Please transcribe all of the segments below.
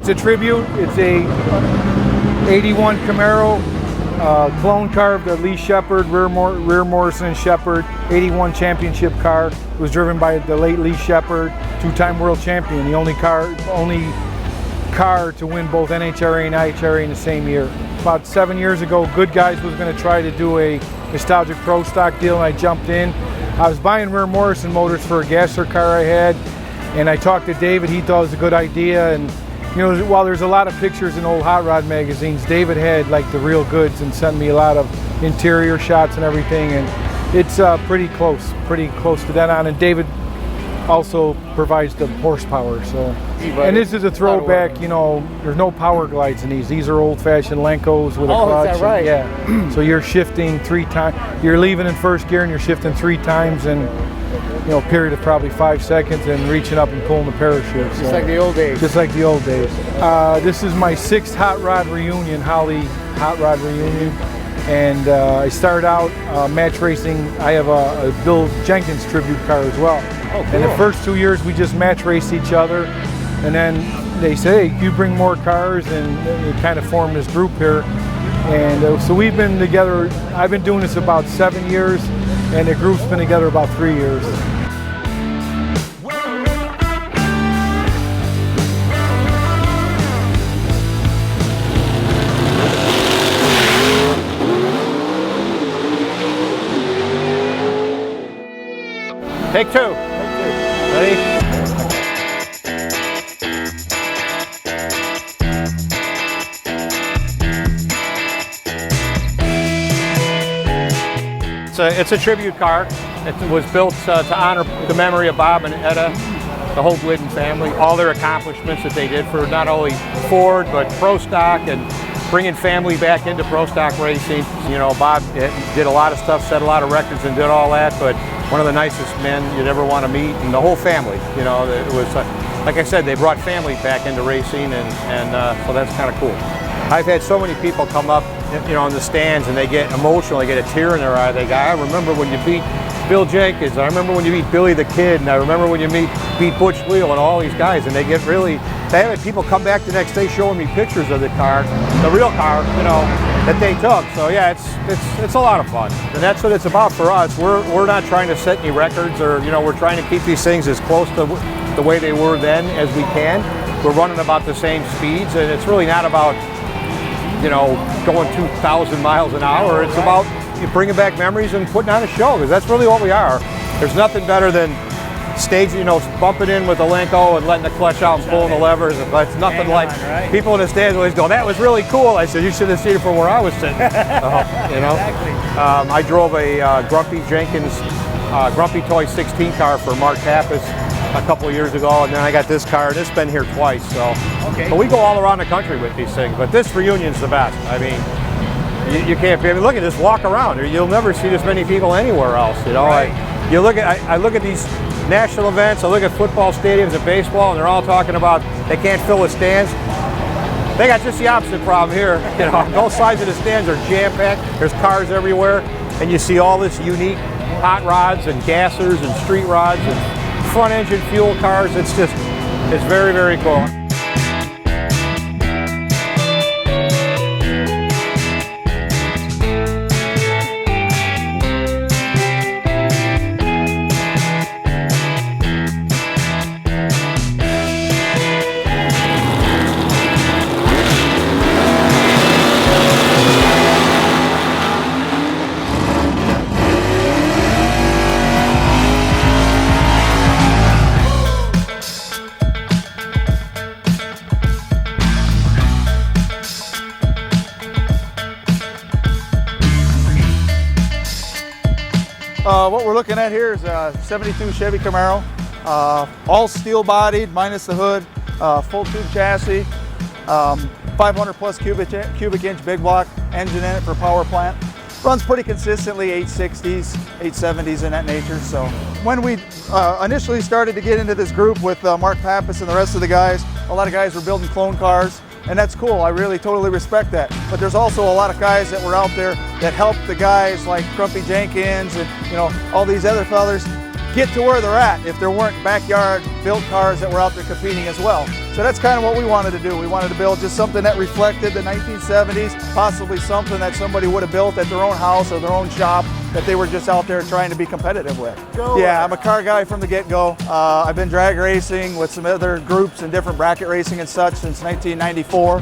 It's a tribute. It's a 81 Camaro, clone car of the Lee Shepherd, Reher-Morrison Shepherd, 81 championship car. It was driven by the late Lee Shepherd, two-time world champion, the only car to win both NHRA and IHRA in the same year. About 7 years ago, Good Guys was going to try to do a nostalgic pro stock deal, and I jumped in. I was buying Reher-Morrison motors for a gasser car I had, and I talked to David. He thought it was a good idea, and you know, while there's a lot of pictures in old hot rod magazines, David had like the real goods and sent me a lot of interior shots and everything, and it's pretty close to that on. And David also provides the horsepower. So, and this is a throwback. You know, there's no power glides in these. These are old-fashioned Lenkos with a clutch. Is that right? Yeah. So you're shifting 3 times. You're leaving in first gear and you're shifting 3 times in, you know, a period of probably 5 seconds, and reaching up and pulling the parachute. Just like the old days. Just like the old days. This is my 6th hot rod reunion, Holley hot rod reunion. And I started out match racing. I have a Bill Jenkins tribute car as well. Oh, cool. And the first 2 years we just match raced each other. And then they say, hey, you bring more cars, and we kind of formed this group here. And so we've been together, I've been doing this about 7 years, and the group's been together about 3 years. Take two. Ready? It's a tribute car. It was built to honor the memory of Bob and Etta, the whole Glidden family, all their accomplishments that they did for not only Ford, but Pro Stock, and bringing family back into Pro Stock racing. You know, Bob did a lot of stuff, set a lot of records and did all that, but one of the nicest men you'd ever want to meet, and the whole family. You know, it was, like I said, they brought family back into racing, and so that's kind of cool. I've had so many people come up, you know, in the stands, and they get emotional, they get a tear in their eye. They go, I remember when you beat Bill Jenkins, I remember when you beat Billy the Kid, and I remember when you beat Butch Leal and all these guys, and they get really, they have people come back the next day showing me pictures of the car, the real car, you know, that they took. So yeah, it's a lot of fun, and that's what it's about for us. We're not trying to set any records, or you know, we're trying to keep these things as close to the way they were then as we can. We're running about the same speeds, and it's really not about, you know, going 2,000 miles an hour. It's about bringing back memories and putting on a show, because that's really what we are. There's nothing better than staging, you know, bumping in with the Lenko and letting the clutch out and pulling the levers. It's nothing like, right? People in the stands always go, that was really cool. I said, you should have seen it from where I was sitting. You know, exactly. I drove a Grumpy Jenkins Grumpy Toy 16 car for Mark Pappas a couple of years ago, and then I got this car, and it's been here twice. So, okay. But we go all around the country with these things. But this reunion's the best. I mean, you can't. I mean, look at this. Walk around. You'll never see this many people anywhere else. You know, right. I look at these national events. I look at football stadiums and baseball, and they're all talking about they can't fill the stands. They got just the opposite problem here. You know, both sides of the stands are jam-packed. There's cars everywhere, and you see all this unique hot rods and gassers and street rods and front engine fuel cars. It's very, very cool. What we're looking at here is a 72 Chevy Camaro, all steel bodied minus the hood, full tube chassis, 500 plus cubic inch big block engine in it for power plant. Runs pretty consistently 860s, 870s in that nature. So when we initially started to get into this group with Mark Pappas and the rest of the guys, a lot of guys were building clone cars. And that's cool. I really totally respect that. But there's also a lot of guys that were out there that helped the guys like Grumpy Jenkins and, you know, all these other fellas get to where they're at if there weren't backyard built cars that were out there competing as well. So that's kind of what we wanted to do. We wanted to build just something that reflected the 1970s, possibly something that somebody would have built at their own house or their own shop that they were just out there trying to be competitive with. Yeah, I'm a car guy from the get-go. I've been drag racing with some other groups and different bracket racing and such since 1994.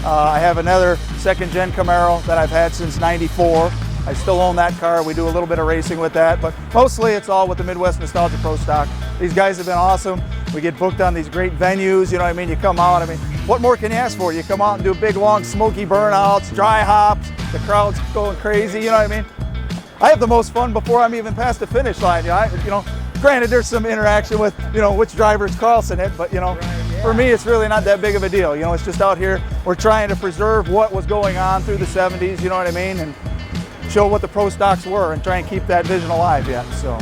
I have another second-gen Camaro that I've had since '94. I still own that car. We do a little bit of racing with that, but mostly it's all with the Midwest Nostalgia Pro Stock. These guys have been awesome. We get booked on these great venues, you know what I mean? You come out, I mean, what more can you ask for? You come out and do big, long, smoky burnouts, dry hops, the crowd's going crazy, you know what I mean? I have the most fun before I'm even past the finish line. Granted, there's some interaction with, which driver's crossing it, but, for me, it's really not that big of a deal. It's just out here, we're trying to preserve what was going on through the 70s, you know what I mean? And show what the pro stocks were and try and keep that vision alive, yeah, so.